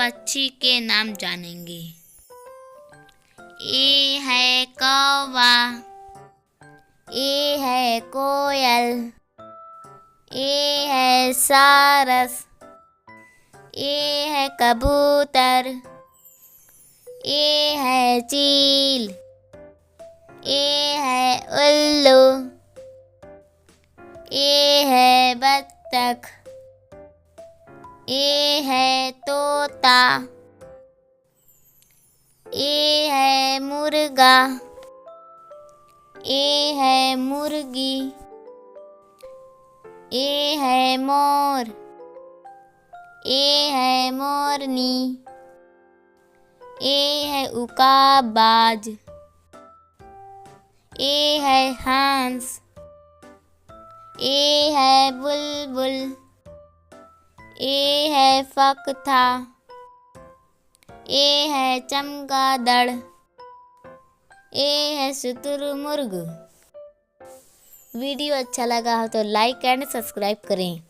पक्षी के नाम जानेंगे। ए है कौवा, ए है कोयल, ए है सारस, ए है कबूतर, ए है चील, ए है उल्लू, ए है बत्तख, ए है तोता, ए है मुर्गा, ए है मुर्गी, ए है मोर, ए है मोरनी, ए है उकाबाज, ए है हंस, ए है बुलबुल, ए है फकथा, ए है चमगादड़, ए है शुतुरमुर्ग। वीडियो अच्छा लगा हो तो लाइक एंड सब्सक्राइब करें।